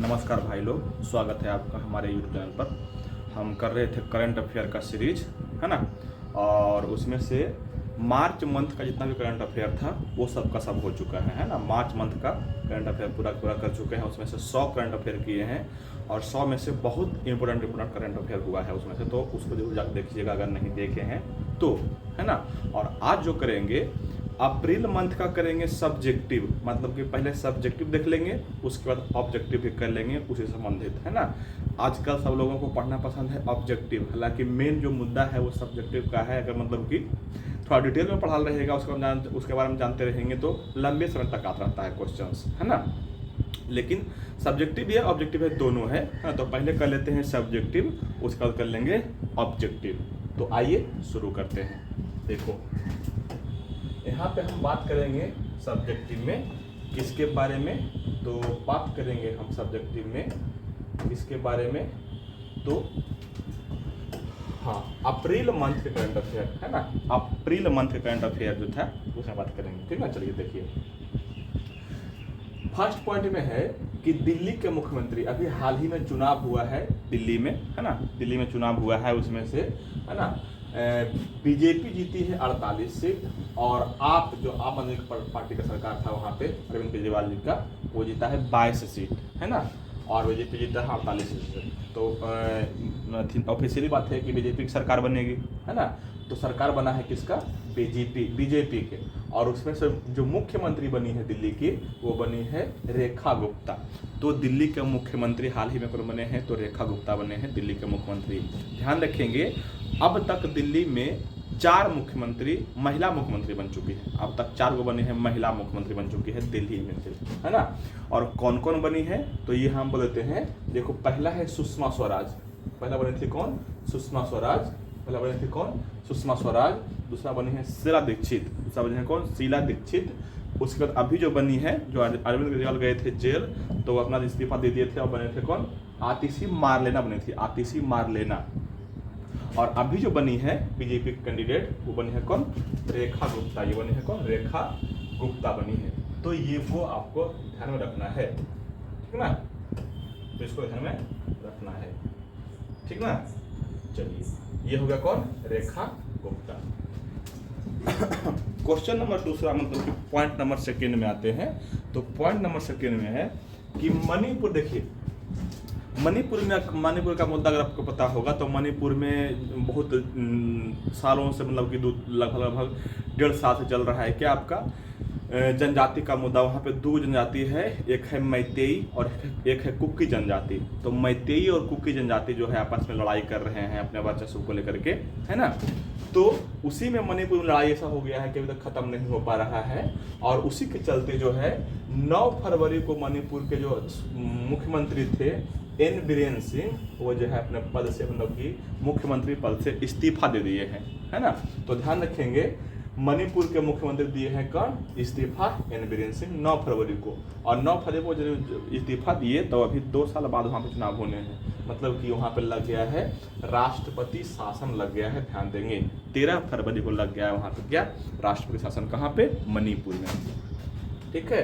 नमस्कार भाई लोग, स्वागत है आपका हमारे यूट्यूब चैनल पर। हम कर रहे थे करंट अफेयर का सीरीज, है ना। और उसमें से मार्च मंथ का जितना भी करंट अफेयर था वो सब का सब हो चुका है ना। मार्च मंथ का करंट अफेयर पूरा कर चुके हैं। उसमें से 100 करंट अफेयर किए हैं और 100 में से बहुत इंपॉर्टेंट करंट अफेयर हुआ है उसमें से, तो उसको जरूर जाकर देखिएगा अगर नहीं देखे हैं तो, है ना। और आज जो करेंगे अप्रैल मंथ का करेंगे सब्जेक्टिव, मतलब कि पहले सब्जेक्टिव देख लेंगे, उसके बाद ऑब्जेक्टिव भी कर लेंगे उसी से संबंधित, है ना। आजकल सब लोगों को पढ़ना पसंद है ऑब्जेक्टिव, हालांकि मेन जो मुद्दा है वो सब्जेक्टिव का है। अगर मतलब कि थोड़ा डिटेल में पढ़ा रहेगा उसके बारे में जानते रहेंगे तो लंबे समय तक आता रहता है क्वेश्चंस, है ना। लेकिन सब्जेक्टिव है ऑब्जेक्टिव है, दोनों है ना। तो पहले कर लेते हैं सब्जेक्टिव, उसके बाद कर लेंगे ऑब्जेक्टिव। तो आइए शुरू करते हैं। देखो यहाँ पे हम बात करेंगे सब्जेक्टिव में किसके बारे में, तो बात करेंगे हम सब्जेक्टिव में किसके बारे में, तो हाँ, अप्रैल मंथ के करंट अफेयर, है ना। अप्रैल मंथ के करंट अफेयर जो था उसमें बात करेंगे, ठीक ना। चलिए देखिए, फर्स्ट पॉइंट में है कि दिल्ली के मुख्यमंत्री, अभी हाल ही में चुनाव हुआ है दिल्ली में, है ना। दिल्ली में चुनाव हुआ है, उसमें से, है ना, बीजेपी जीती है 48 सीट और आप जो आम आदमी पार्टी का सरकार था वहाँ पे अरविंद केजरीवाल जी का, वो जीता है 22 सीट, है ना। और बीजेपी जीता है 48 सीट। तो ऑफिशियली बात है कि बीजेपी की सरकार बनेगी, है ना। तो सरकार बना है किसका, बीजेपी के। और उसमें से जो मुख्यमंत्री बनी है दिल्ली की, वो बनी है रेखा गुप्ता। तो दिल्ली के मुख्यमंत्री हाल ही में कौन बने हैं, तो रेखा गुप्ता बने हैं दिल्ली के मुख्यमंत्री। ध्यान रखेंगे, अब तक दिल्ली में 4 मुख्यमंत्री महिला मुख्यमंत्री बन चुकी है। अब तक 4 गो बने हैं महिला मुख्यमंत्री बन चुकी है दिल्ली में से, है ना। और कौन कौन बनी है, तो ये हम बोलते हैं। देखो, पहला है सुषमा स्वराज। पहला बनी थी कौन, सुषमा स्वराज। पहला बनी थी कौन, सुषमा स्वराज। दूसरा बनी है शीला दीक्षित। दूसरा बनी है कौन, शीला दीक्षित। उसके बाद अभी जो बनी है, जो अरविंद केजरीवाल गए थे जेल तो अपना इस्तीफा दे दिए थे, और बने थे कौन, आतिशी मारलेना बनी थी, आतिशी मारलेना। और अभी जो बनी है बीजेपी कैंडिडेट, वो बनी है कौन, रेखा गुप्ता। ये बनी है कौन, रेखा गुप्ता बनी है। तो ये वो आपको ध्यान में रखना है, ठीक ना। तो इसको ध्यान में रखना है, ठीक ना। चलिए, ये हो गया कौन, रेखा गुप्ता। क्वेश्चन नंबर दूसरा, मतलब कि पॉइंट नंबर सेकेंड में आते हैं। तो पॉइंट नंबर सेकेंड में है कि मणिपुर। देखिए, मणिपुर का मुद्दा अगर आपको पता होगा तो मणिपुर में बहुत सालों से, मतलब कि लगभग 1.5 साल से चल रहा है क्या आपका जनजाति का मुद्दा। वहाँ पे 2 जनजाति है, एक है मैतेई और एक है कुकी जनजाति। तो मैतेई और कुकी जनजाति जो है आपस में लड़ाई कर रहे हैं अपने वर्चस्व को लेकर के, है ना। तो उसी में मणिपुर में लड़ाई ऐसा हो गया है कि अभी तक खत्म नहीं हो पा रहा है। और उसी के चलते जो है 9 फरवरी को मणिपुर के जो मुख्यमंत्री थे एन बीरेन सिंह, वो जो है अपने पद से, मतलब कि मुख्यमंत्री पद से इस्तीफा दे दिए हैं, है ना। तो ध्यान रखेंगे, मणिपुर के मुख्यमंत्री दिए हैं कौन, इस्तीफा, एन बीरेन सिंह 9 फरवरी को। और 9 फरवरी को जब इस्तीफा दिए तो अभी 2 साल बाद वहाँ पे चुनाव होने हैं। मतलब कि वहाँ पे लग गया है राष्ट्रपति शासन, लग गया है। ध्यान देंगे, 13 फरवरी को लग गया है वहाँ पे क्या, राष्ट्रपति शासन। कहाँ पे, मणिपुर में, ठीक है।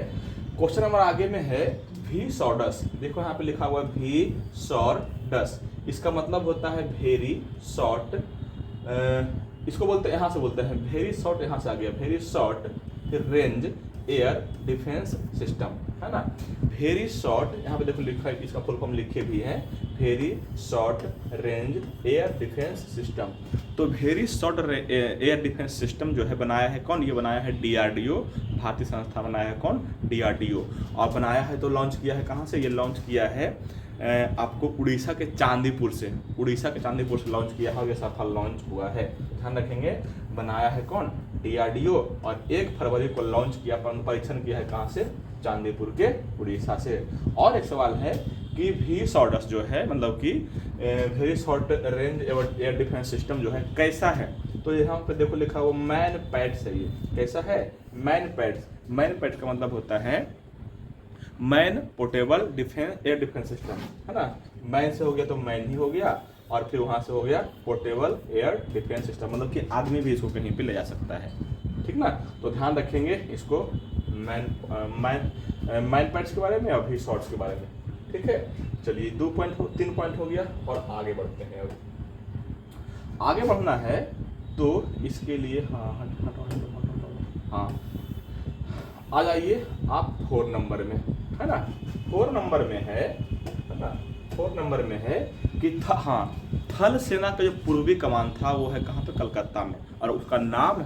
क्वेश्चन नंबर आगे में है वी सॉर्डस। देखो यहाँ पे लिखा हुआ है वी सॉर्डस। इसका मतलब होता है वेरी शॉर्ट, इसको बोलते हैं, यहाँ से बोलते हैं वेरी शॉर्ट, यहाँ से आ गया very short range air defence system, है ना। वेरी शॉर्ट, यहाँ पे देखो लिखा है, इसका फुल फॉर्म लिखे भी है, very short range air defence system. तो very short air defence system जो है बनाया है कौन, ये बनाया है डीआरडीओ, भारतीय संस्था बनाया है कौन, डीआरडीओ। और बनाया है तो लॉन्च किया है कहाँ से, ये लॉन्च किया है आपको उड़ीसा के चांदीपुर से, उड़ीसा के चांदीपुर से लॉन्च किया है और ये सफल लॉन्च हुआ है। ध्यान रखेंगे, बनाया है कौन, डीआरडीओ। और 1 फरवरी को लॉन्च किया, परीक्षण किया है कहाँ से, चांदीपुर के उड़ीसा से। और एक सवाल है कि वी सॉर्डस जो है, मतलब कि very short range air defence system जो है कैसा है, तो यहाँ पे देखो लिखा हुआ मैन पैड्स है। ये कैसा है, मैन पैड्स। मैन पैड्स का मतलब होता है man portable defence air defence system, है ना। मैन से हो गया तो मैन ही हो गया, और फिर वहाँ से हो गया पोर्टेबल एयर डिफेंस सिस्टम, मतलब कि आदमी भी इसको कहीं पे ले जा सकता है, ठीक ना। तो ध्यान रखेंगे इसको, मैन पैड्स के बारे में और वी शॉर्ट्स के बारे में। ठीक है, चलिए 3 पॉइंट हो गया। और आगे बढ़ते हैं। अब आगे बढ़ना है तो इसके लिए हाँ आ जाइए आप 4 नंबर में, है ना। 4 नंबर में है ना, 4 नंबर में है कि थल सेना का जो पूर्वी कमान था वो है कहाँ पे, कलकत्ता में। और उसका नाम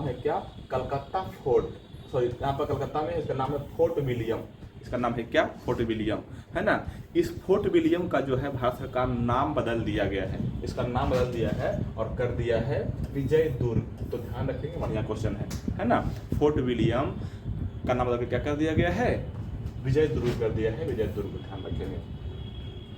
है क्या, कलकत्ता फोर्ट। सॉरी, यहाँ पर कलकत्ता में इसका नाम है फोर्ट विलियम। इसका नाम है क्या, फोर्ट विलियम, है ना। इस फोर्ट विलियम का जो है भारत सरकार नाम बदल दिया गया है, इसका नाम बदल दिया है और कर दिया है विजय दुर्ग। तो ध्यान रखेंगे, बढ़िया क्वेश्चन है ना। फोर्ट विलियम का नाम बदल के क्या कर दिया गया है, विजय दुर्ग कर दिया है, विजय दुर्ग, ध्यान रखेंगे।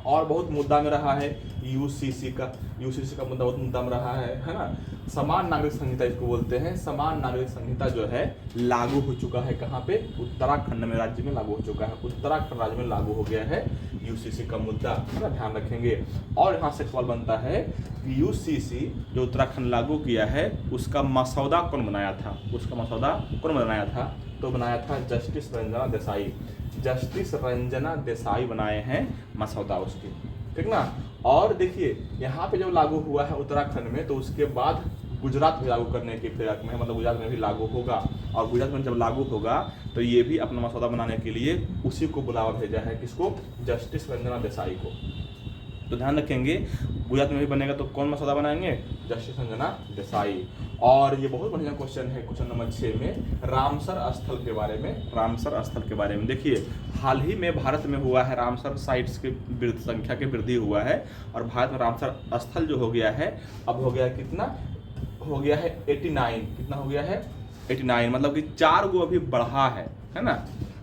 और बहुत मुद्दा में रहा है यूसीसी का मुद्दा बहुत मुद्दा में रहा है ना। समान नागरिक संहिता इसको बोलते हैं। समान नागरिक संहिता जो है लागू हो चुका है कहाँ पे, उत्तराखंड में, राज्य में लागू हो चुका है। उत्तराखंड राज्य में लागू हो गया है यूसीसी का मुद्दा, है ना, ध्यान रखेंगे। और यहाँ से सवाल बनता है कि यूसीसी जो उत्तराखंड लागू किया है उसका मसौदा कौन बनाया था, तो बनाया था जस्टिस रंजना देसाई। जस्टिस रंजना देसाई बनाए हैं मसौदा उसकी, ठीक ना। और देखिए यहाँ पे जब लागू हुआ है उत्तराखंड में, तो उसके बाद गुजरात में लागू करने की फिराक में है, मतलब गुजरात में भी लागू होगा। और गुजरात में जब लागू होगा तो ये भी अपना मसौदा बनाने के लिए उसी को बुलावा भेजा है, किसको, जस्टिस रंजना देसाई को। तो ध्यान रखेंगे, गुजरात में भी बनेगा तो कौन मसौदा बनाएंगे, जस्टिस रंजना देसाई। और ये बहुत बढ़िया क्वेश्चन है, क्वेश्चन नंबर 6 में रामसर स्थल के बारे में। देखिए हाल ही में भारत में हुआ है, रामसर साइट्स की संख्या के वृद्धि हुआ है। और भारत में रामसर स्थल जो हो गया है, अब हो गया कितना, हो गया है 89। कितना हो गया है, 89, मतलब कि 4 गो अभी बढ़ा है ना।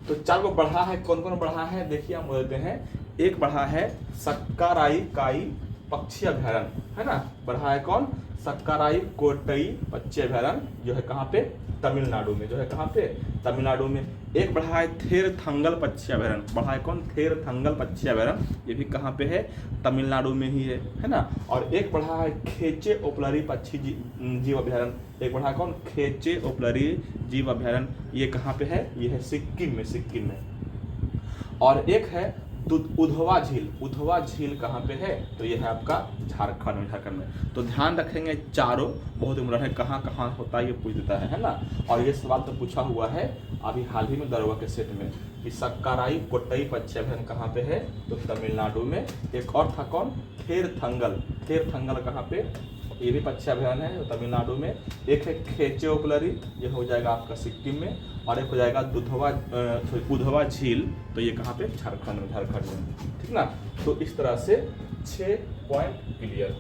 तो 4 गो बढ़ा है, कौन कौन बढ़ा है, देखिए हम बोलते हैं। एक बढ़ा है सक्काराई काई पक्षी अभयारण्य, है ना, बढ़ा है कौन, सक्काराई कोटई पक्षी अभयारण्य, जो है कहाँ पे, तमिलनाडु में, जो है कहाँ पे, तमिलनाडु में। एक बढ़ा है थेरथंगल पक्षी अभयारण्य, बढ़ा है कौन, थेरथंगल पक्षी अभयारण्य, ये भी कहाँ पे है, तमिलनाडु में ही है ना। और एक बढ़ा है खेचे ओपलरी पक्षी जीव अभयारण्य, एक बढ़ा है कौन, खेचे ओपलरी जीव अभयारण्य, ये कहाँ पे है, ये है सिक्किम में। और एक है उधवा झील कहाँ पे है, तो ये है आपका झारखंड में। तो ध्यान रखेंगे, चारों बहुत इम्पोर्टेंट है, कहाँ होता है ये पूछ देता है ना। और ये सवाल तो पूछा हुआ है अभी हाल ही में दरोगा के सेट में कि सक्काराई कोट्टई पक्षी अभयारण्य कहाँ पे है, तो तमिलनाडु में। एक और था कौन, थेरथंगल कहाँ पे, ये भी पक्षी अभयारण्य है तमिलनाडु में। एक है खेचे ओपलरी, ये हो जाएगा आपका सिक्किम में। और एक हो जाएगा उधवा झील, तो ये कहाँ पे, झारखंड में, ठीक ना। तो इस तरह से 6 पॉइंट क्लियर।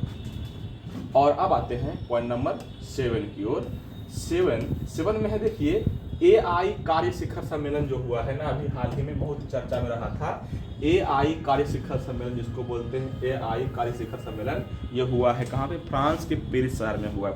और अब आते हैं पॉइंट नंबर 7 की ओर। 7 में है, देखिए AI कार्य शिखर सम्मेलन जो हुआ है ना, अभी हाल ही में बहुत चर्चा में रहा था। AI कार्य शिखर सम्मेलन जिसको बोलते हैं, AI कार्य शिखर सम्मेलन, ये हुआ है कहाँ पे, फ्रांस के पेरिस शहर में हुआ है,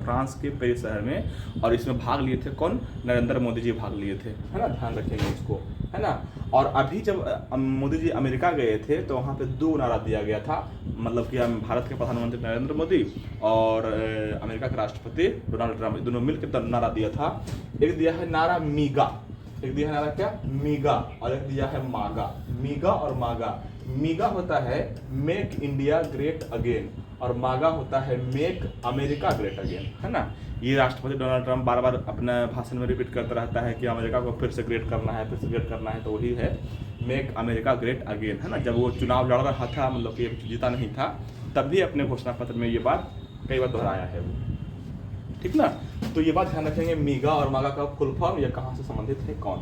और इसमें भाग लिए थे कौन, नरेंद्र मोदी जी भाग लिए थे, है ना, ध्यान रखेंगे इसको, है ना। और अभी जब मोदी जी अमेरिका गए थे तो वहाँ पे 2 नारा दिया गया था, मतलब कि भारत के प्रधानमंत्री नरेंद्र मोदी और अमेरिका के राष्ट्रपति डोनाल्ड ट्रंप, दोनों मिलकर नारा दिया था। एक दिया है नारा मीगा, एक दिया है नारा क्या, मीगा, और एक दिया है मागा। मीगा और मागा, मीगा होता है मेक इंडिया ग्रेट अगेन, और मागा होता है मेक अमेरिका ग्रेट अगेन, है ना। ये राष्ट्रपति डोनाल्ड ट्रंप बार बार अपने भाषण में रिपीट करता रहता है कि अमेरिका को फिर से ग्रेट करना है, तो वही है मेक अमेरिका ग्रेट अगेन, है ना। जब वो चुनाव लड़ रहा था, मतलब कि जीता नहीं था, तब भी अपने घोषणा पत्र में ये बात कई बार दोहराया है वो, ठीक ना। तो ये बात ध्यान रखेंगे, मीगा और मागा का फुल फॉर्म, ये कहाँ से संबंधित है, कौन।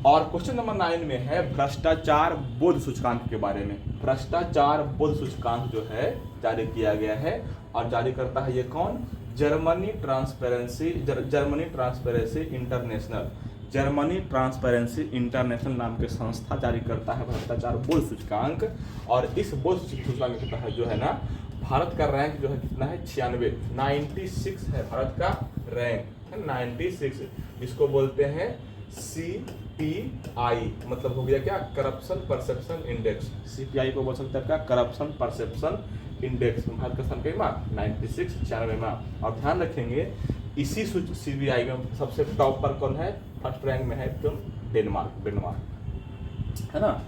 और क्वेश्चन नंबर 9 में है भ्रष्टाचार बोध सूचकांक के बारे में। भ्रष्टाचार बोध सूचकांक जो है जारी किया गया है, और जारी करता है ये कौन, जर्मनी ट्रांसपेरेंसी इंटरनेशनल नाम के संस्था जारी करता है भ्रष्टाचार बोध सूचकांक। और इस बोध सूचकांक के तहत जो है ना, भारत का रैंक जो है कितना है, 96 है भारत का रैंक, है 96, जिसको बोलते हैं CPI, मतलब हो गया क्या, करप्शन परसेप्शन इंडेक्स। CPI को बोल सकते हैं क्या, करप्शन परसेप्शन इंडेक्स। भारत का स्थान कई मार्क, 96, 96। और ध्यान रखेंगे, इसी CPI में सबसे टॉप पर कौन है, फर्स्ट रैंक में है तो डेनमार्क, है ना।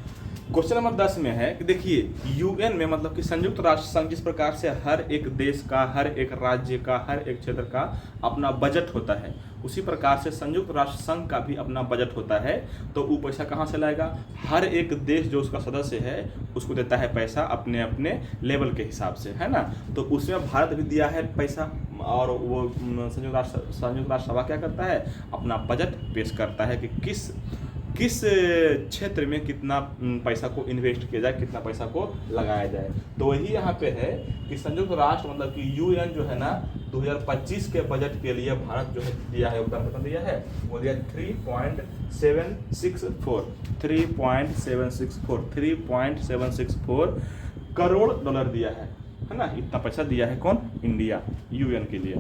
क्वेश्चन नंबर 10 में है कि देखिए यूएन में मतलब कि संयुक्त राष्ट्र संघ जिस प्रकार से हर एक देश का, हर एक राज्य का, हर एक क्षेत्र का अपना बजट होता है, उसी प्रकार से संयुक्त राष्ट्र संघ का भी अपना बजट होता है। तो वो पैसा कहाँ से लाएगा? हर एक देश जो उसका सदस्य है उसको देता है पैसा अपने अपने लेवल के हिसाब से, है ना। तो उसमें भारत भी दिया है पैसा, और वो संयुक्त राष्ट्र सभा क्या करता है? अपना बजट पेश करता है कि किस क्षेत्र में कितना पैसा को इन्वेस्ट किया जाए, कितना पैसा को लगाया जाए। तो वही यहाँ पे है कि संयुक्त राष्ट्र मतलब कि यूएन जो है ना 2025 के बजट के लिए भारत जो है दिया है, योगदान कितना दिया है? वो दिया 3.764 करोड़ डॉलर दिया है ना। इतना पैसा दिया है कौन? इंडिया, यूएन के लिए।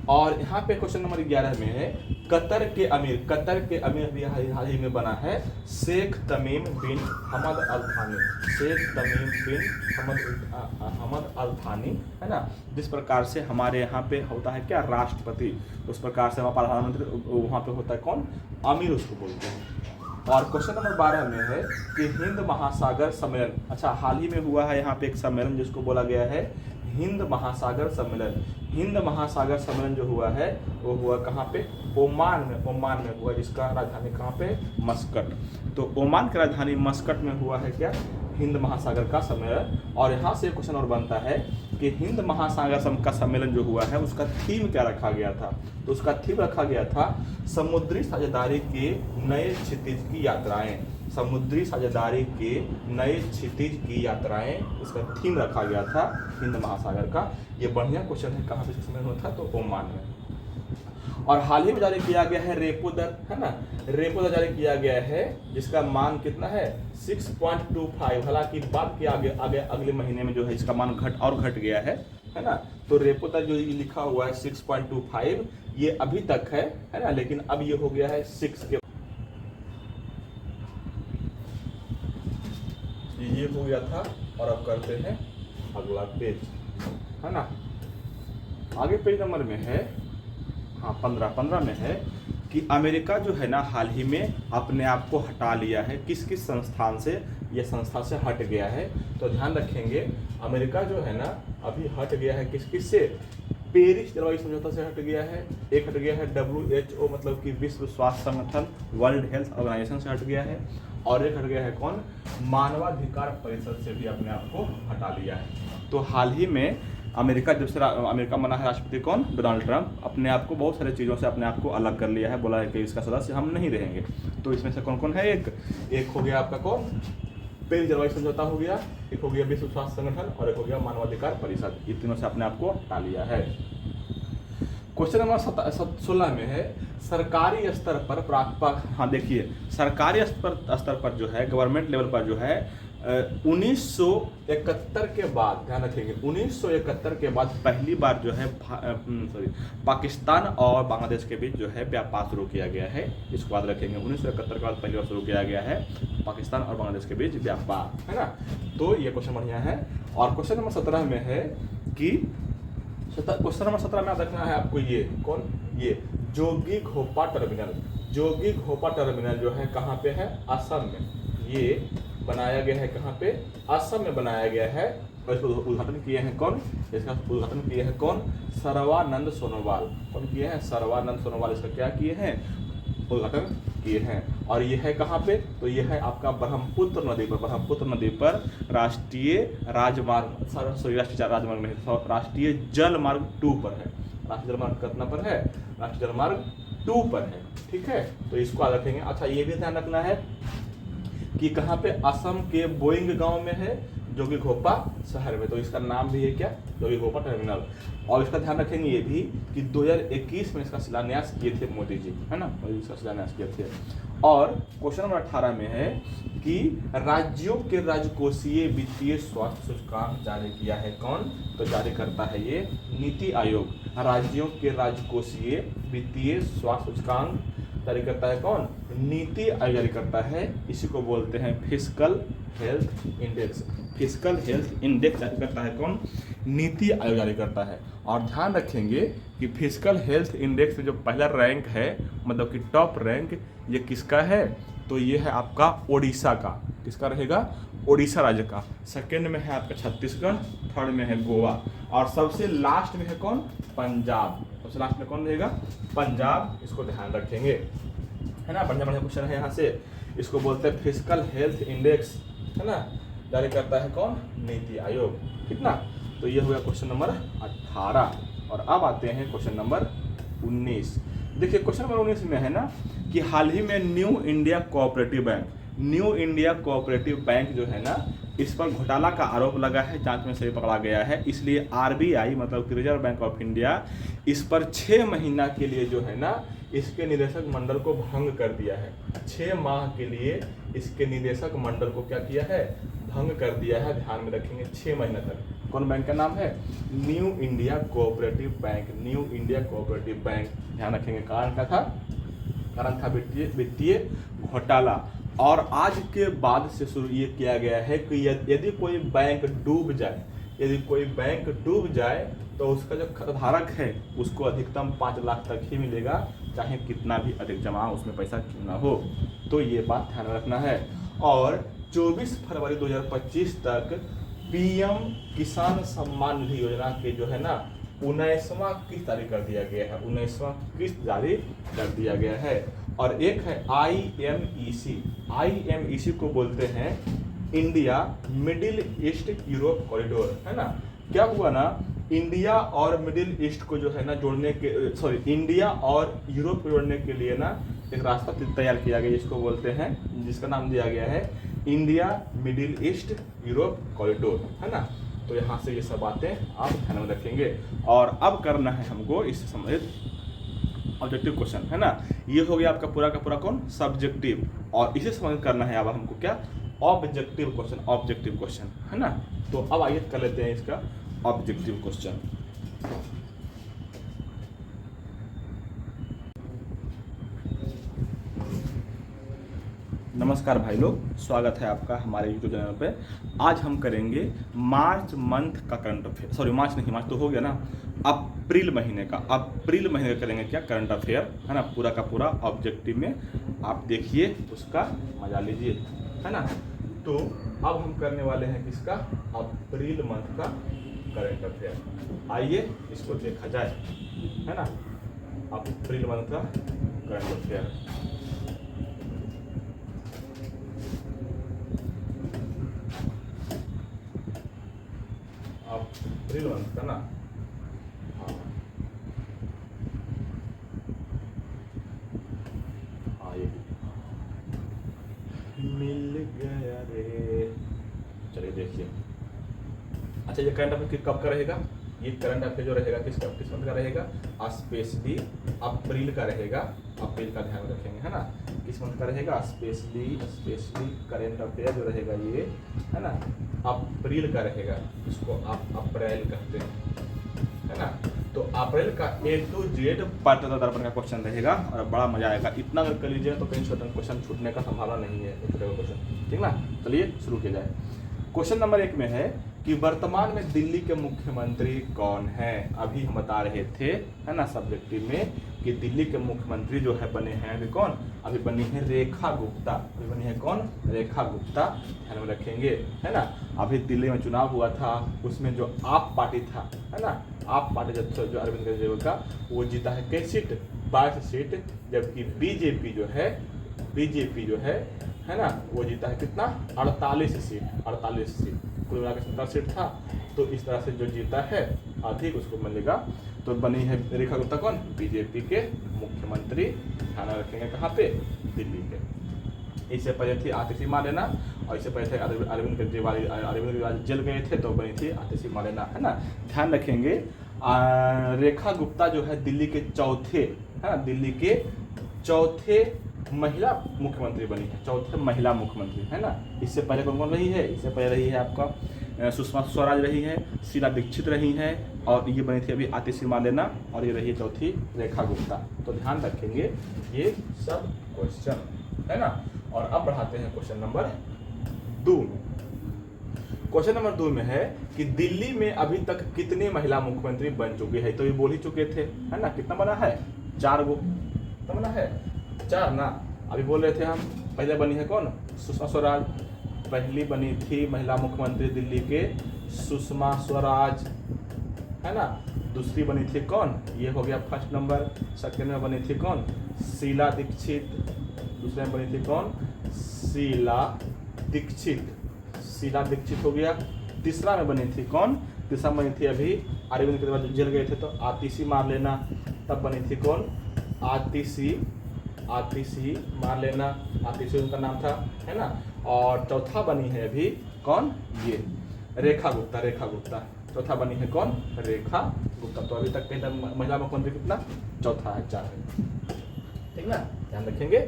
और यहाँ पे क्वेश्चन नंबर 11 में है कतर के अमीर भी हाल ही में बना है शेख तमीम बिन हमद अल थानी, है ना। जिस प्रकार से हमारे यहाँ पे होता है क्या? राष्ट्रपति, उस प्रकार से हमारा प्रधानमंत्री वहाँ पे होता है कौन? अमीर उसको बोलते हैं। और क्वेश्चन नंबर 12 में है कि हिंद महासागर सम्मेलन, अच्छा हाल ही में हुआ है यहाँ पे एक सम्मेलन जिसको बोला गया है हिंद महासागर सम्मेलन। हिंद महासागर सम्मेलन जो हुआ है वो हुआ कहाँ पे? ओमान में हुआ, जिसका राजधानी कहाँ पे? मस्कट। तो ओमान की राजधानी मस्कट में हुआ है क्या? हिंद महासागर का सम्मेलन। और यहाँ से क्वेश्चन और बनता है कि हिंद महासागर का सम्मेलन जो हुआ है उसका थीम क्या रखा गया था? तो उसका थीम रखा गया था समुद्री साझेदारी के नए क्षितिज की यात्राएं। समुद्री साझेदारी के नए क्षितिज की यात्राएं, इसका थीम रखा गया था हिंद महासागर का। ये बढ़िया क्वेश्चन है, कहाँ से सम्मेलन हुआ था? तो ओमान में। और हाल ही में जारी किया गया है रेपो दर, है ना। रेपो दर जारी किया गया है जिसका मान कितना है? 6.25। हालांकि बाद के आगे अगले महीने में जो है इसका मान घट गया है ना। तो रेपो दर जो लिखा हुआ है 6.25 ये अभी तक है ना, लेकिन अब ये हो गया है 6 के, ये हो गया था। और अब करते हैं अगला पेज, है ना। आगे पेज नंबर में है 15 में है कि अमेरिका जो है ना हाल ही में अपने आप को हटा लिया है। किस संस्थान से? यह संस्था से हट गया है। तो ध्यान रखेंगे अमेरिका जो है ना अभी हट गया है किस से? पेरिस जलवायु समझौता से हट गया है। एक हट गया है WHO मतलब कि विश्व स्वास्थ्य संगठन, वर्ल्ड हेल्थ ऑर्गेनाइजेशन से हट गया है। और एक हट गया है कौन? मानवाधिकार परिषद से भी अपने आप को हटा लिया है। तो हाल ही में अमेरिका जब से अमेरिका बना है राष्ट्रपति कौन? डोनाल्ड ट्रंप, अपने आप को बहुत सारे चीज़ों से अपने आप को अलग कर लिया है। बोला है कि इसका सदस्य हम नहीं रहेंगे। तो इसमें से कौन कौन है? एक हो गया आपका कौन? पेरिस जलवायु समझौता हो गया, एक हो गया विश्व स्वास्थ्य संगठन, और एक हो गया मानवाधिकार परिषद। ये तीनों से अपने आप को हटा लिया है। क्वेश्चन नंबर 16 में है सरकारी स्तर पर प्राध्यापक, हाँ देखिए सरकारी स्तर पर जो है गवर्नमेंट लेवल पर जो है 1971 के बाद, ध्यान रखेंगे 1971 के बाद पहली बार जो है पाकिस्तान और बांग्लादेश के बीच जो है व्यापार शुरू किया गया है। इसको याद रखेंगे 1971 के बाद पहली बार शुरू किया गया है पाकिस्तान और बांग्लादेश के बीच व्यापार, है ना। तो ये क्वेश्चन बढ़िया है। और क्वेश्चन नंबर 17 में है कि क्वेश्चन नंबर 17 में याद रखना है आपको ये कौन? ये जोगी घोपा टर्मिनल। जोगी घोपा टर्मिनल जो है कहाँ पे है? असम में। ये बनाया गया है कहाँ पे? असम में बनाया गया है। और इसको उद्घाटन किए हैं कौन? इसका उद्घाटन किए हैं कौन? सर्बानंद सोनोवाल। कौन किए हैं? सर्बानंद सोनोवाल इसका क्या किए हैं? उद्घाटन किए हैं। और ये है कहाँ पे? तो ये है आपका ब्रह्मपुत्र नदी पर राष्ट्रीय जलमार्ग 2 पर है। राष्ट्रीय जलमार्ग कितना पर है? राष्ट्रीय जलमार्ग 2 पर है, ठीक है। तो इसको याद रखेंगे। अच्छा ये भी ध्यान रखना है कि कहाँ पे? असम के बोइंग गांव में है, जोगी घोपा शहर में। तो इसका नाम भी है क्या? जोगी घोपा टर्मिनल। और इसका ध्यान रखेंगे ये भी कि 2021 में इसका शिलान्यास किए थे मोदी जी, है ना। इसका शिलान्यास किए थे। और क्वेश्चन नंबर 18 में है कि राज्यों के राजकोषीय वित्तीय स्वास्थ्य सूचकांक जारी किया है कौन? तो जारी करता है ये नीति आयोग। राज्यों के राजकोषीय वित्तीय स्वास्थ्य सूचकांक जारी करता है कौन? नीति आयोग जारी करता है। इसी को बोलते हैं fiscal health index. Physical health index जारी करता है कौन? नीति आयोग जारी करता है। और ध्यान रखेंगे कि फिजिकल हेल्थ इंडेक्स में जो पहला रैंक है, मतलब कि टॉप रैंक, ये किसका है? तो ये है आपका ओडिशा का। किसका रहेगा? ओडिशा राज्य का। सेकेंड में है आपका छत्तीसगढ़, थर्ड में है गोवा, और सबसे लास्ट में है कौन? पंजाब। सबसे लास्ट में कौन रहेगा? पंजाब। इसको ध्यान रखेंगे, है ना। बढ़िया बढ़िया क्वेश्चन है यहाँ से। इसको बोलते हैं फिजिकल हेल्थ इंडेक्स, है ना, जारी करता है कौन? नीति आयोग। कितना? तो ये हो गया क्वेश्चन नंबर 18। और अब आते हैं क्वेश्चन नंबर 19। देखिए क्वेश्चन नंबर 19 में है ना कि हाल ही में न्यू इंडिया कोऑपरेटिव बैंक जो है ना, इस पर घोटाला का आरोप लगा है, जांच में से पकड़ा गया है। इसलिए आरबीआई मतलब कि रिजर्व बैंक ऑफ इंडिया इस पर 6 महीना के लिए जो है ना इसके निदेशक मंडल को भंग कर दिया है। 6 माह के लिए इसके निदेशक मंडल को क्या किया है? भंग कर दिया है। ध्यान में रखेंगे 6 महीने तक। कौन बैंक का नाम है? New India cooperative bank. New India cooperative bank. ध्यान रखेंगे। कारण क्या था? कारण था वित्तीय घोटाला। और आज के बाद से शुरू ये किया गया है कि यदि कोई बैंक डूब जाए तो उसका जो खाताधारक है उसको अधिकतम 5 लाख तक ही मिलेगा, चाहे कितना भी अधिक जमा उसमें पैसा क्यों ना हो। तो ये बात ध्यान रखना है। और 24 फरवरी 2025 तक पीएम किसान सम्मान निधि योजना के जो है ना 19वां किस्त जारी कर दिया गया है। 19वां किस्त जारी कर दिया गया है। और एक है IMEC को बोलते हैं India middle east Europe corridor, है ना। क्या हुआ ना, इंडिया और मिडिल ईस्ट को जो है ना इंडिया और यूरोप को जोड़ने के लिए ना एक रास्ता तैयार किया गया, जिसको बोलते हैं, जिसका नाम दिया गया है India middle east Europe corridor, है ना। तो यहाँ से ये सब बातें आप ध्यान में रखेंगे। और अब करना है हमको इससे संबंधित ऑब्जेक्टिव क्वेश्चन, है ना। ये हो गया आपका पूरा का पूरा कौन? सब्जेक्टिव। और इसे संबंधित करना है अब हमको क्या? ऑब्जेक्टिव क्वेश्चन, है ना। तो अब आइए कर लेते हैं इसका ऑब्जेक्टिव क्वेश्चन। नमस्कार भाई लोग, स्वागत है आपका हमारे यूट्यूब चैनल पे। आज हम करेंगे मार्च मंथ का करंट अफेयर, मार्च तो हो गया ना, अप्रैल महीने का करेंगे क्या? करंट अफेयर, है ना। पूरा का पूरा ऑब्जेक्टिव में आप देखिए, उसका मजा लीजिए, है ना। तो अब हम करने वाले हैं किसका? अप्रैल मंथ का करंट अफेयर। आइए इसको देखा जाए, है ना। अप्रैल मंथ का करंट अफेयर। अप्रैल मंथ का ना, मिल गया रे। चलिए देखिए। अच्छा, ये करंट अफेयर कब का रहेगा? ये करंट अफेयर जो रहेगा किस मंथ का रहेगा? स्पेशली अप्रैल का रहेगा। अप्रैल का ध्यान रखेंगे, है ना। किस मंथ का रहेगा? स्पेशली करंट अफेयर जो रहेगा ये, है ना, अप्रैल का रहेगा। इसको आप अप्रैल कहते हैं, है ना। तो अप्रैल का A to Z पात्रता दर्पण का क्वेश्चन रहेगा और बड़ा मजा आएगा। इतना अगर कर लीजिएगा तो कहीं छोटा क्वेश्चन छूटने का संभावना नहीं है, छोटे क्वेश्चन, ठीक ना। चलिए शुरू किया जाए। क्वेश्चन नंबर 1 में है कि वर्तमान में दिल्ली के मुख्यमंत्री कौन है? अभी हम बता रहे थे, है ना, सब्जेक्टिव में, कि दिल्ली के मुख्यमंत्री जो है बने हैं अभी कौन? अभी बनी है रेखा गुप्ता। अभी बनी है कौन? रेखा गुप्ता। ध्यान में रखेंगे, है ना। अभी दिल्ली में चुनाव हुआ था, उसमें जो आप पार्टी था, है ना, आप पार्टी जो अरविंद केजरीवाल का, वो जीता है कितनी सीट? 22 सीट। जबकि बीजेपी जो है ना, वो जीता है कितना? 48 सीट। कुल मिलाकर 70 सीट था। तो इस तरह से जो जीता है अधिक उसको मिलेगा। तो बनी है रेखा गुप्ता कौन? बीजेपी के मुख्यमंत्री। ध्यान रखेंगे कहाँ पे? दिल्ली के। इससे पहले थी आतिशी मालेना, और इससे पहले थे अरविंद केजरीवाल जेल गए थे तो बनी थी आतिशी मालेना, है ना। ध्यान रखेंगे रेखा गुप्ता जो है दिल्ली के चौथे, है ना, दिल्ली के चौथे महिला मुख्यमंत्री बनी है। चौथे महिला मुख्यमंत्री, है ना। इससे पहले कौन रही है? इससे पहले रही है आपका सुषमा स्वराज रही है, शीला दीक्षित रही है, और ये बनी थी अभी आतिशी मालेना, और ये रही है चौथी रेखा गुप्ता। तो ध्यान रखेंगे ये सब क्वेश्चन, है ना। और अब बढ़ाते हैं क्वेश्चन नंबर 2। क्वेश्चन नंबर 2 में है कि दिल्ली में अभी तक कितने महिला मुख्यमंत्री बन चुके हैं, तो ये बोल ही चुके थे, है ना। कितना बना है? 4 गो। कितना बना है? 4 ना। अभी बोल रहे थे हम, पहले बनी है कौन? सुषमा स्वराज। पहली बनी थी महिला मुख्यमंत्री दिल्ली के सुषमा स्वराज, है ना। दूसरी बनी थी कौन? ये हो गया फर्स्ट नंबर। सेकंड में बनी थी कौन? शीला दीक्षित। दूसरे में बनी थी कौन? शीला दीक्षित। शीला दीक्षित हो गया। तीसरा में बनी थी कौन? तीसरा बनी थी अभी अरविंद के बाद जेल गए थे तो आतिशी मार लेना, तब बनी थी कौन? आतिशी। आतिशी मार लेना, आतिशी उनका नाम था, है ना। और चौथा बनी है अभी कौन? ये रेखा गुप्ता। रेखा गुप्ता चौथा बनी है कौन? रेखा गुप्ता। तो अभी तक कहीं महिला मुख्यमंत्री कितना? चौथा है, 4 है, ठीक ना। ध्यान रखेंगे।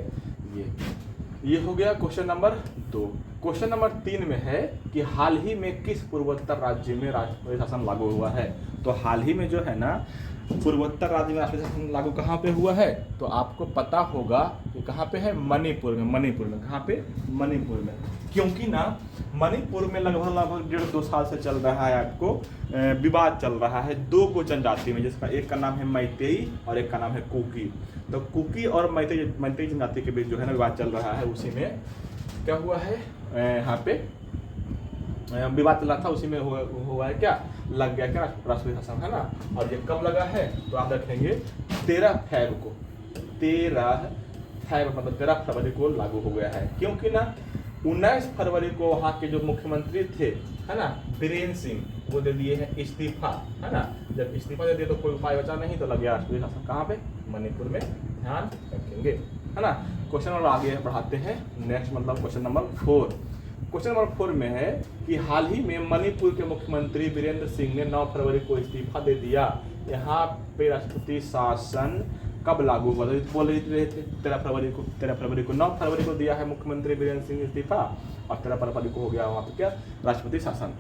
ये हो गया क्वेश्चन नंबर 2। क्वेश्चन नंबर 3 में है कि हाल ही में किस पूर्वोत्तर राज्य में राष्ट्रपति शासन लागू हुआ है। तो हाल ही में जो है ना पूर्वोत्तर राज्य में राष्ट्रपति शासन लागू कहाँ पे हुआ है? तो आपको पता होगा कि कहाँ पे है? मणिपुर में। मणिपुर में कहाँ पे? मणिपुर में। क्योंकि ना मणिपुर में लगभग 1.5-2 साल से चल रहा है, आपको विवाद चल रहा है 2 को जनजाति में, जिसका एक का नाम है मैतेई और एक का नाम है कुकी। तो कुकी और मैतेई जनजाति के बीच जो है ना विवाद चल रहा है, उसी में क्या हुआ है? यहाँ पे विवाद चला था, उसी में हुआ है क्या? लग गया क्या? राष्ट्रपति शासन, है ना। और ये कब लगा है? तो आप रखेंगे 13 फरवरी को। 13 फरवरी मतलब 13 फरवरी को लागू हो गया है। क्योंकि ना 19 फरवरी को वहाँ के जो मुख्यमंत्री थे, है ना, बीरेन्द्र सिंह, वो दे दिए हैं इस्तीफा, है ना। जब इस्तीफा दे दिए तो कोई उपाय बचा नहीं, तो लग गया राष्ट्रपति शासन कहाँ पे? मणिपुर में। ध्यान रखेंगे, है ना। क्वेश्चन और आगे बढ़ाते हैं। नेक्स्ट मतलब क्वेश्चन नंबर 4। क्वेश्चन नंबर 4 में है कि हाल ही में मणिपुर के मुख्यमंत्री बीरेन्द्र सिंह ने 9 फरवरी को इस्तीफा दे दिया। यहाँ पे राष्ट्रपति शासन कब लागू हुआ? तो बोल रहे थे 13 फरवरी को। 13 फरवरी को, 9 फरवरी को दिया है मुख्यमंत्री बीरेन्द्र सिंह इस्तीफा और 13 फरवरी को हो गया वहाँ पे क्या? राष्ट्रपति शासन।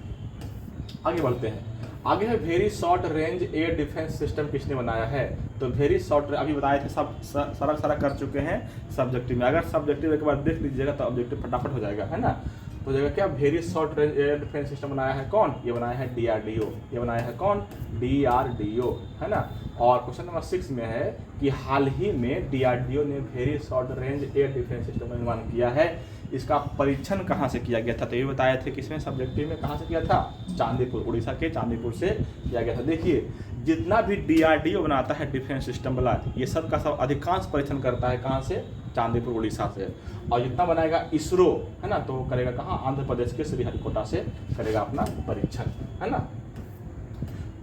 आगे बढ़ते हैं। आगे है very short range air defence system किसने बनाया है? तो वेरी शॉर्ट, अभी बताए थे, सब सारा कर चुके हैं सब्जेक्टिव में। अगर सब्जेक्टिव एक बार देख लीजिएगा तो ऑब्जेक्टिव फटाफट हो जाएगा, है ना। तो जगह क्या? Very short range air defence system बनाया है कौन? ये बनाया है DRDO। ये बनाया है कौन? DRDO, है ना। और क्वेश्चन नंबर 6 में है कि हाल ही में DRDO ने very short range air defence system का निर्माण किया है। इसका परीक्षण कहाँ से किया गया था? तो ये बताए थे किसमें? सब्जेक्टिव में। कहाँ से किया था? चांदीपुर, उड़ीसा के चांदीपुर से किया गया था। देखिए जितना भी DRDO बनाता है डिफेंस सिस्टम वाला, ये सब का सब अधिकांश परीक्षण करता है कहाँ से? चांदीपुर, उड़ीसा से। और जितना बनाएगा इसरो, है ना, तो वो करेगा कहाँ? आंध्र प्रदेश के श्रीहरिकोटा से करेगा अपना परीक्षण, है ना।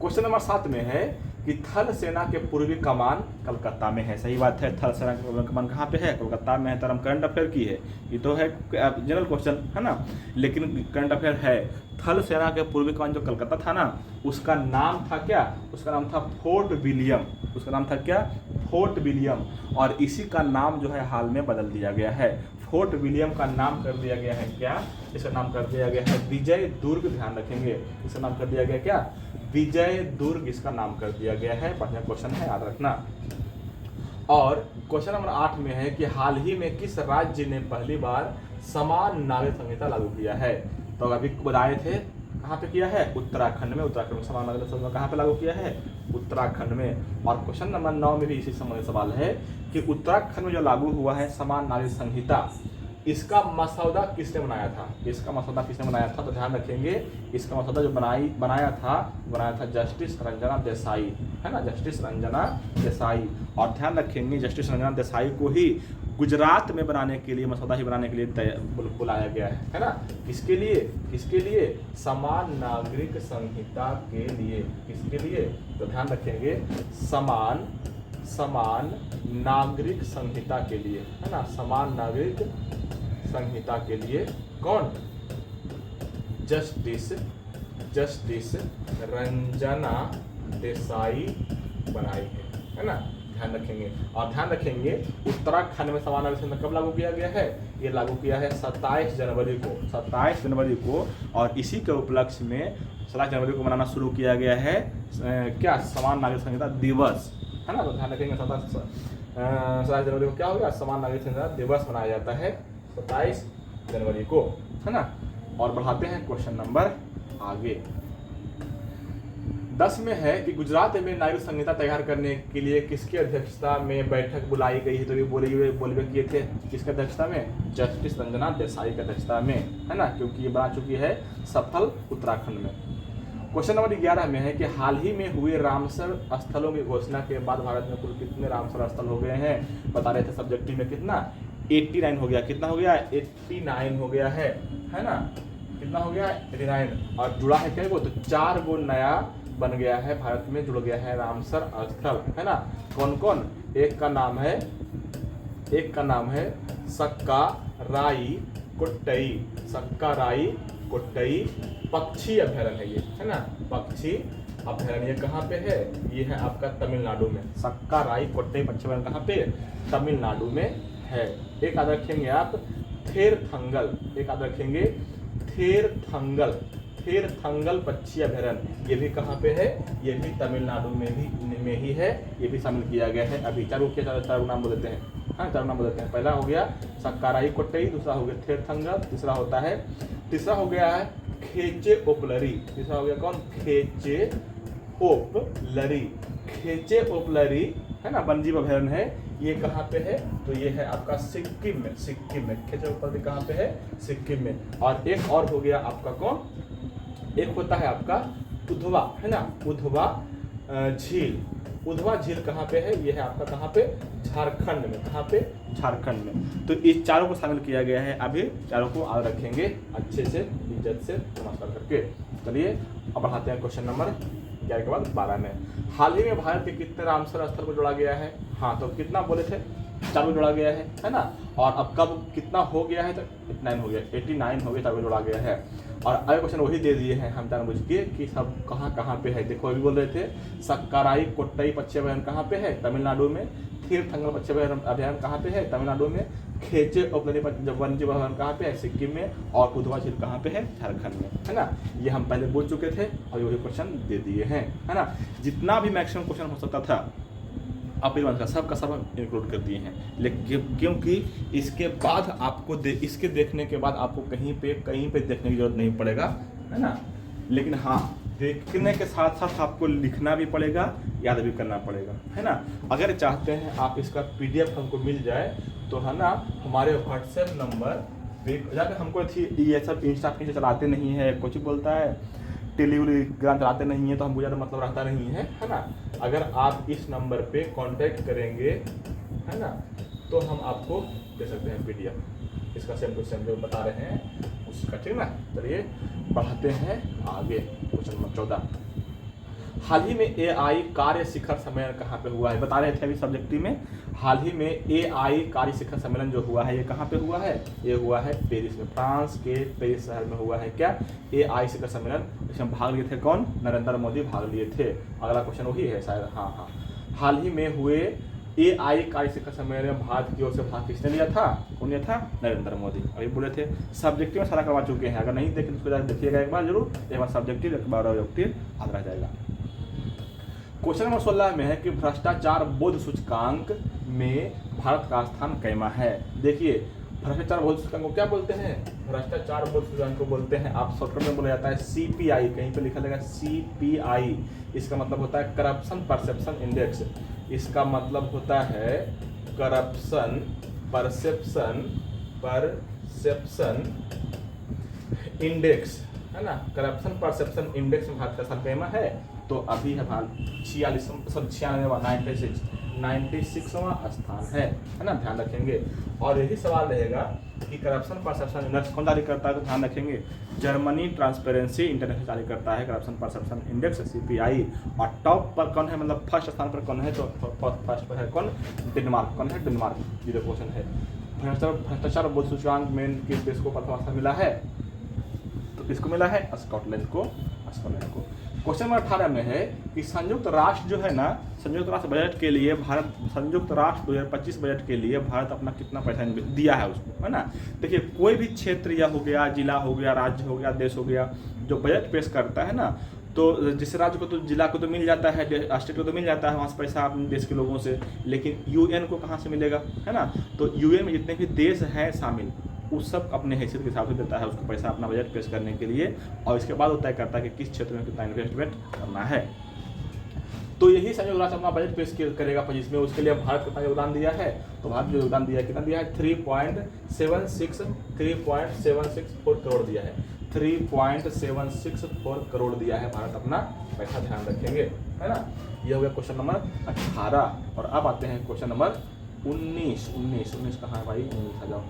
क्वेश्चन नंबर 7 में है कि थल सेना के पूर्वी कमान कलकत्ता में है। सही बात है, थल सेना के पूर्वी कमान कहाँ पे है? कोलकाता में है। तो हम करंट अफेयर की है, ये तो है जनरल क्वेश्चन, है ना, लेकिन करंट अफेयर है। थल सेना के पूर्वी कमान जो कलकत्ता था ना, उसका नाम था क्या? उसका नाम था फोर्ट विलियम। उसका नाम था क्या? Fort William. और इसी का नाम जो है हाल में बदल दिया गया है। फोर्ट विलियम का नाम कर दिया गया है क्या? इसका नाम कर दिया गया है विजय दुर्ग। ध्यान रखेंगे, इसका नाम कर दिया गया क्या? विजय दुर्ग इसका नाम कर दिया गया है। बढ़िया क्वेश्चन है, याद रखना। और क्वेश्चन नंबर 8 में है कि हाल ही में किस राज्य ने पहली बार समान नागरिक संहिता लागू किया है? तो अभी बताए थे कहाँ पे किया है? उत्तराखंड में। उत्तराखंड में समान नागरिक संहिता कहाँ पे लागू किया है? उत्तराखंड में। और क्वेश्चन नंबर 9 में भी इसी संबंधित सवाल है कि उत्तराखंड में जो लागू हुआ है समान नागरिक संहिता, इसका मसौदा किसने बनाया था? इसका मसौदा किसने बनाया था? तो ध्यान रखेंगे, इसका मसौदा जो बनाया था जस्टिस रंजना देसाई, है ना, जस्टिस रंजना देसाई। और ध्यान रखेंगे जस्टिस रंजना देसाई को ही गुजरात में बनाने के लिए, मसौदा ही बनाने के लिए बुलाया गया है ना। किसके लिए? किसके लिए? समान नागरिक संहिता के लिए। किसके लिए? तो ध्यान रखेंगे समान नागरिक संहिता के लिए, है ना, समान नागरिक संहिता के लिए कौन? जस्टिस रंजना देसाई बनाई है ना। ध्यान रखेंगे। और ध्यान रखेंगे उत्तराखंड में समान नागरिक संहिता कब लागू किया गया है? ये लागू किया है 27 जनवरी को। 27 जनवरी को। और इसी के उपलक्ष्य में 27 जनवरी को मनाना शुरू किया गया है क्या? समान नागरिक संहिता दिवस, है ना। तो ध्यान रखेंगे 27 जनवरी को क्या होगा? समान नागरिक संहिता दिवस मनाया जाता है 27 जनवरी को, है ना। और बढ़ाते हैं क्वेश्चन नंबर आगे। 10 में है कि गुजरात में नागरिक संहिता तैयार करने के लिए किसकी अध्यक्षता में बैठक बुलाई गई है? तो ये बोले किए थे किसकी अध्यक्षता में? जस्टिस रंजना देसाई की अध्यक्षता में, है ना, क्योंकि ये बना चुकी है सफल उत्तराखंड में। क्वेश्चन नंबर 11 में है कि हाल ही में हुए रामसर स्थलों की घोषणा के बाद भारत में कुल कितने रामसर स्थल हो गए हैं? बता रहे थे सब्जेक्टिव में कितना, 89 हो गया। कितना हो गया? 89 हो गया है ना, कितना हो गया? 89। और जुड़ा है क्या वो? तो 4 गो नया बन गया है, भारत में जुड़ गया है रामसर स्थल, है ना। कौन कौन? एक का नाम है सक्का राई कोट्टई, सक्का राई कोट्टई पक्षी अभ्यारण्य है ये, है ना, पक्षी अभ्यारण्य। कहाँ पे है? ये है आपका तमिलनाडु में। सक्का राई कोट्टई पक्षी अभ्यारण्य कहाँ पे? तमिलनाडु में है। एक याद रखेंगे आप थेरथंगल, एक याद रखेंगे थेरथंगल पक्षी अभ्यारण्य, ये भी कहाँ पे है? ये भी तमिलनाडु में ही है, ये भी शामिल किया गया है। अभी चारों नाम बोल देते हैं, हाँ, चारों नाम बोल देते हैं। पहला हो गया सक्काराई कोट्टई, दूसरा हो गया थेरथंगल, तीसरा हो गया है खेचे ओपलरी। तीसरा हो गया कौन? खेचे ओपलरी, है ना, वन्यजीव अभ्यारण्य है। ये कहाँ पे है? तो ये है आपका सिक्किम में। खेचे ओपलरी कहाँ पे है? सिक्किम में। और एक और हो गया आपका कौन? एक होता है आपका उधवा, है ना, उधवा झील कहाँ पे है? ये है आपका कहाँ पे? झारखंड में। कहाँ पे? झारखंड में। तो इस चारों को शामिल किया गया है। अभी चारों को याद रखेंगे अच्छे से, इज्जत से, नमस्कार करके। चलिए अब बढ़ाते हैं क्वेश्चन नंबर 11 के बाद 12 में। हाल ही में भारत के कितने रामसर स्थल को जोड़ा गया है? हाँ, तो कितना बोले थे? 4 को जोड़ा गया है ना। और अब कब कितना हो गया है? तो 89 हो गया, 89 हो गया, 4 को जोड़ा गया है। और अगले क्वेश्चन वही दे दिए हैं हम जानबूझ के कि सब कहाँ पे है। देखो अभी बोल रहे थे सक्काराई कोट्टई पक्षी अभ्यारण्य कहाँ पे है? तमिलनाडु में। थेरथंगल पक्षी अभ्यारण्य कहाँ पे है? तमिलनाडु में। खेचे ओपलरी वन्यजीव अभ्यारण्य कहाँ पे है? सिक्किम में। और उधवा झील कहाँ पे है? झारखंड में, है ना। ये हम पहले बोल चुके थे और वही क्वेश्चन दे दिए हैं, है ना। जितना भी मैक्सिमम क्वेश्चन हो सकता था आप सब का सब इंक्लूड कर दिए हैं। लेकिन क्योंकि इसके बाद आपको इसके देखने के बाद आपको कहीं पे देखने की जरूरत नहीं पड़ेगा, है ना। लेकिन हाँ, देखने के साथ साथ आपको लिखना भी पड़ेगा, याद भी करना पड़ेगा, है ना। अगर चाहते हैं आप इसका PDF हमको मिल जाए तो, है ना, हमारे व्हाट्सएप नंबर जाकर हमको ये सब इंस्टा चलाते नहीं है, कुछ बोलता है टेलीग्राम चलाते नहीं है, तो हमको ज़्यादा मतलब रहता नहीं है ना। अगर आप इस नंबर पे कांटेक्ट करेंगे, है ना, तो हम आपको दे सकते हैं PDF इसका सेम टू सेम जो बता रहे हैं उसका, ठीक ना। चलिए बढ़ाते हैं आगे क्वेश्चन नंबर 14। हाल ही में AI कार्य शिखर सम्मेलन कहाँ पे हुआ है? बता रहे थे अभी सब्जेक्टिव में। हाल ही में AI कार्य शिखर सम्मेलन जो हुआ है ये कहाँ पे हुआ है? ये हुआ है पेरिस में, फ्रांस के पेरिस शहर में हुआ है। क्या? AI शिखर सम्मेलन। इसमें भाग लिए थे कौन? नरेंद्र मोदी भाग लिए थे। अगला क्वेश्चन वही है शायद, हाँ। हाल ही में हुए AI कार्य शिखर सम्मेलन में भारत की ओर से भाग किसने लिया था? कौन लिया था? नरेंद्र मोदी। अभी बोले थे सब्जेक्टिव में सारा करवा चुके हैं। अगर नहीं देखें तो उसको देखिएगा एक बार जरूर, एक बार सब्जेक्टिव, एक बार ऑब्जेक्टिव याद रह जाएगा। क्वेश्चन नंबर 16 में है कि भ्रष्टाचार बोध सूचकांक में भारत का स्थान कैमा है? देखिए भ्रष्टाचार बोध सूचकांक को क्या बोलते हैं? भ्रष्टाचार बोध सूचकांक को बोलते हैं, आप शॉर्टकट में बोला जाता है CPI, कहीं पे लिखा रहेगा CPI। इसका मतलब होता है करप्शन परसेप्शन इंडेक्स। इसका मतलब होता है करप्शन परसेप्शन इंडेक्स, है ना। करप्शन परसेप्शन इंडेक्स में भारत का स्थान कैमा है? तो अभी है भारत 96वां स्थान है ना, ध्यान रखेंगे। और यही सवाल रहेगा कि करप्शन परसेप्शन इंडेक्स कौन जारी करता है? तो ध्यान रखेंगे जर्मनी ट्रांसपेरेंसी इंटरनेशनल जारी करता है करप्शन परसेप्शन इंडेक्स CPI। और टॉप पर कौन है, मतलब फर्स्ट स्थान पर कौन है? तो फर्स्ट पर है कौन? डेनमार्क। कौन है? डेनमार्क। ये जो क्वेश्चन है भ्रष्टाचार बोध सूचकांक में किस देश को प्रथम स्थान मिला है? तो किसको मिला है? स्कॉटलैंड को। क्वेश्चन नंबर 18 में है कि संयुक्त राष्ट्र जो है ना, संयुक्त राष्ट्र बजट के लिए भारत, संयुक्त राष्ट्र 2025 बजट के लिए भारत अपना कितना पैसा दिया है उसको, है ना। देखिए कोई भी क्षेत्र या हो गया, जिला हो गया, राज्य हो गया, देश हो गया, जो बजट पेश करता है ना, तो जिस राज्य को तो जिला को तो मिल जाता है, स्टेट को तो मिल जाता है वहाँ से पैसा अपने देश के लोगों से, लेकिन UN को कहाँ से मिलेगा, है ना। तो UN में जितने भी देश हैं शामिल, उस सब अपने हैसियत के हिसाब से देता है उसको पैसा अपना बजट पेश करने के लिए, और इसके बाद वो तय करता है कि किस क्षेत्र में कितना इन्वेस्टमेंट करना है। तो यही संयुक्त राष्ट्र अपना बजट पेश करेगा 25 में। उसके लिए भारत कितना योगदान दिया है, तो भारत जो योगदान दिया है कितना दिया है, 3.764 करोड़ दिया है, 3.764 करोड़ दिया है भारत अपना पैसा, ध्यान रखेंगे, है ना। ये हो गया क्वेश्चन नंबर 18। और अब आते हैं क्वेश्चन नंबर 19 कहाँ है भाई, 19 आ जाओ।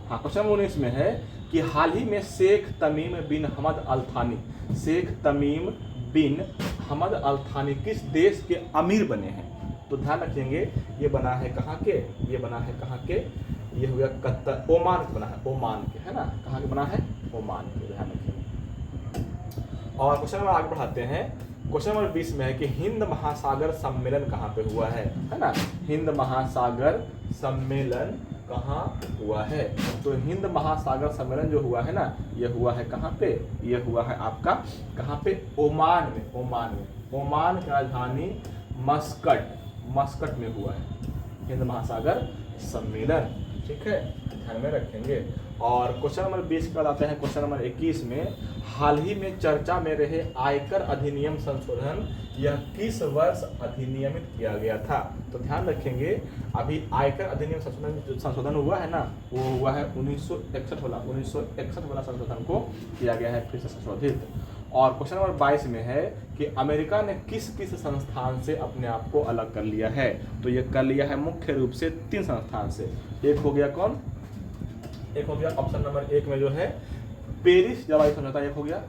हाँ, क्वेश्चन नंबर 19 में है कि हाल ही में शेख तमीम बिन हमद अल थानी, शेख तमीम बिन हमद अल थानी किस देश के अमीर बने हैं। तो ध्यान रखेंगे ये बना है कहाँ के, ये बना है कहाँ के, ये हो गया कतर, ओमान के बना है, ओमान के, है ना, कहाँ के बना है, ओमान के, ध्यान रखेंगे। और क्वेश्चन नंबर आगे बढ़ाते हैं। क्वेश्चन नंबर 20 में है कि हिंद महासागर सम्मेलन कहाँ पे हुआ है ना, हिंद महासागर सम्मेलन कहाँ हुआ है। तो हिंद महासागर सम्मेलन जो हुआ है ना, ये हुआ है कहाँ पे, ये हुआ है आपका कहाँ पे, ओमान में, ओमान में, ओमान की राजधानी मस्कट में हुआ है हिंद महासागर सम्मेलन, ठीक है, ध्यान में रखेंगे। और क्वेश्चन नंबर 20 के बाद आते हैं क्वेश्चन नंबर 21 में, हाल ही में चर्चा में रहे आयकर अधिनियम संशोधन यह किस वर्ष अधिनियमित किया गया था। तो ध्यान रखेंगे अभी आयकर अधिनियम संशोधन हुआ है ना, वो हुआ है 1961 वाला संशोधन को किया गया है फिर से संशोधित। और क्वेश्चन नंबर 22 में है कि अमेरिका ने किस किस संस्थान से अपने आप को अलग कर लिया है। तो ये कर लिया है मुख्य रूप से 3 संस्थान से। एक हो गया कौन, एक हो गया ऑप्शन नंबर 1 में जो है पेरिस जलवायु समझौता, एक हो गया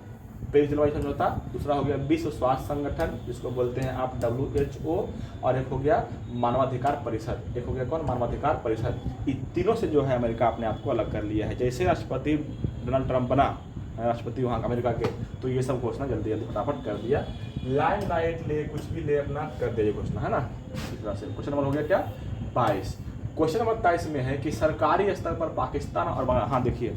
पेरिस जलवायु समझौता, दूसरा हो गया विश्व स्वास्थ्य संगठन जिसको बोलते हैं आप WHO, और एक हो गया मानवाधिकार परिषद, एक हो गया कौन, मानवाधिकार परिषद। इन तीनों से जो है अमेरिका अपने आप को अलग कर लिया है। जैसे राष्ट्रपति डोनाल्ड ट्रंप बना राष्ट्रपति वहाँ अमेरिका के, तो ये सब घोषणा जल्दी जल्दी फटाफट कर दिया, लाइमलाइट ले कुछ भी ले अपना कर दिया ये घोषणा, है ना। इस तरह से क्वेश्चन नंबर हो गया क्या 22। क्वेश्चन नंबर 23 में है कि सरकारी स्तर पर पाकिस्तान और बांग्लादेश, हाँ देखिए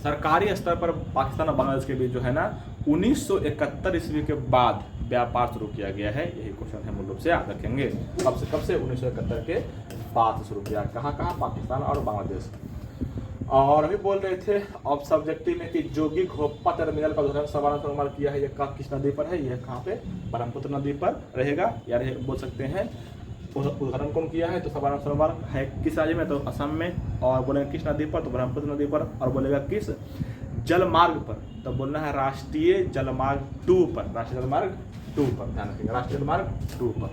सरकारी स्तर पर पाकिस्तान और बांग्लादेश के बीच जो है ना 1971 ईस्वी के बाद व्यापार शुरू किया गया है, यही क्वेश्चन है मूल रूप से याद रखेंगे। कब से 1971 के बाद शुरू किया, कहाँ कहाँ, पाकिस्तान और बांग्लादेश। और अभी बोल रहे थे ऑफ सब्जेक्टिव में कि जोगी घोप्पा टर्मिनल का उदाहरण सवाल किया है, ये किस नदी पर है, ये कहाँ पे, ब्रह्मपुत्र नदी पर रहेगा, या बोल सकते हैं उदाहरण कौन किया है, तो सवाल सरोवर है किस राज्य में, तो असम में, और बोलेगा किस नदी पर, तो ब्रह्मपुत्र नदी पर, और बोलेगा किस जलमार्ग पर, तो बोलना है राष्ट्रीय जलमार्ग 2 पर, राष्ट्रीय जलमार्ग 2 पर, ध्यान रखिएगा राष्ट्रीय जलमार्ग 2 पर।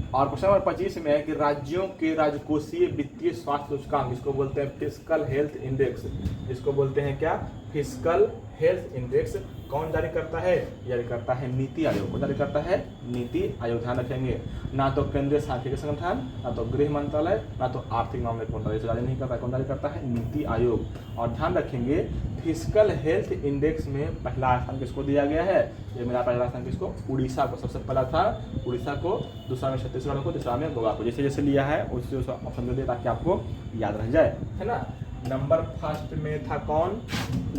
और क्वेश्चन नंबर 25 में है कि राज्यों के राजकोषीय वित्तीय स्वास्थ्य सूचकांक, जिसको बोलते हैं फिस्कल हेल्थ इंडेक्स, जिसको बोलते हैं क्या, फिस्कल हेल्थ इंडेक्स, कौन जारी करता है, जारी करता है नीति आयोग, को जारी करता है नीति आयोग, ध्यान रखेंगे। ना तो केंद्रीय सांख्यिकी संगठन, ना तो गृह मंत्रालय, ना तो आर्थिक मामले मंत्रालय से जारी नहीं करता है, कौन जारी करता है, नीति आयोग। और ध्यान रखेंगे फिस्कल हेल्थ इंडेक्स में पहला स्थान किसको दिया गया है, ये मेरा पहला स्थान किसको, उड़ीसा को, सबसे पहला था उड़ीसा को, दूसरा में छत्तीसगढ़ को, तीसरा में गोवा को, जैसे जैसे लिया है उसी ऑप्शन दे दिया ताकि आपको याद रह जाए, है ना। नंबर 1 में था कौन,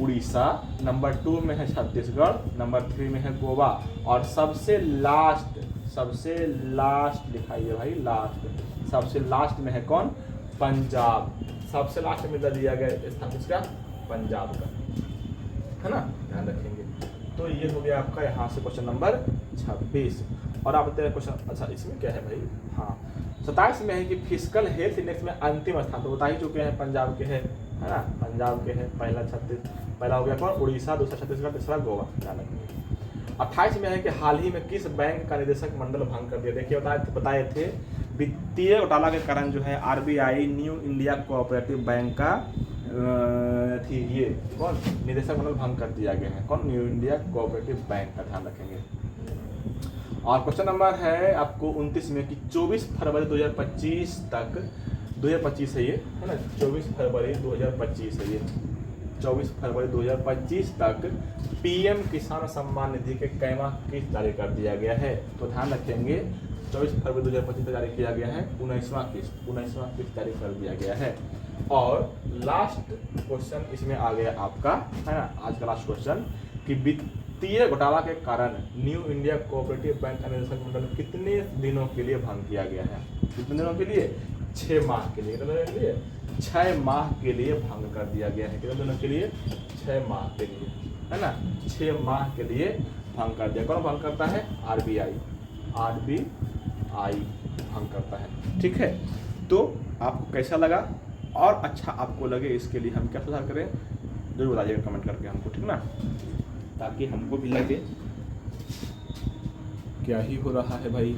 उड़ीसा, नंबर 2 में है छत्तीसगढ़, नंबर 3 में है गोवा, और सबसे लास्ट दिखाइए भाई, लास्ट सबसे लास्ट में है कौन, पंजाब, सबसे लास्ट में दिया गया स्थान किसका, पंजाब का, है ना, ध्यान रखेंगे। तो ये हो गया आपका यहाँ से क्वेश्चन नंबर 26। और आप बताइए क्वेश्चन, अच्छा इसमें क्या है भाई, हाँ 27 में है कि फिस्कल हेल्थ इंडेक्स में अंतिम स्थान, तो बता ही चुके हैं पंजाब के है ना, पंजाब के है, पहला हो गया कौन, उड़ीसा, दूसरा छत्तीसगढ़, तीसरा गोवा, ध्यान रखेंगे। 28 में है कि हाल ही में किस बैंक का निदेशक मंडल भंग कर दिया। देखिए बताए थे वित्तीय घोटाला के कारण जो है RBI new India cooperative bank का थी ये कौन, निदेशक मंडल भंग कर दिया गया है, कौन, न्यू इंडिया कोऑपरेटिव बैंक का, ध्यान रखेंगे। और क्वेश्चन नंबर है आपको 29 में कि 24 फरवरी 2025 तक, 2025 है ये, है ना, 24 फरवरी 2025 है ये, 24 फरवरी 2025 तक PM किसान सम्मान निधि के कैमा किस्त जारी कर दिया गया है। तो ध्यान रखेंगे 24 फरवरी 2025 तक जारी किया गया है 19वां किस्त जारी कर दिया गया है। और लास्ट क्वेश्चन इसमें आ गया आपका, है ना, आज का लास्ट क्वेश्चन कि वित्तीय घोटाला के कारण न्यू इंडिया कोऑपरेटिव बैंक का निदेशक मंडल कितने दिनों के लिए भंग किया गया है, कितने दिनों के लिए, 6 माह के लिए, कितने दिनों के लिए, 6 माह के लिए भंग कर दिया गया है। कितने दिनों के लिए? 6 माह के लिए, है ना। 6 माह के लिए भंग कर दिया। कौन भंग करता है? आरबीआई भंग करता है। ठीक है, तो आपको कैसा लगा और अच्छा आपको लगे इसके लिए हम क्या सुधार करें जरूर बताइएगा कमेंट करके हमको, ठीक ना, ताकि हमको भी लगे क्या ही हो रहा है भाई।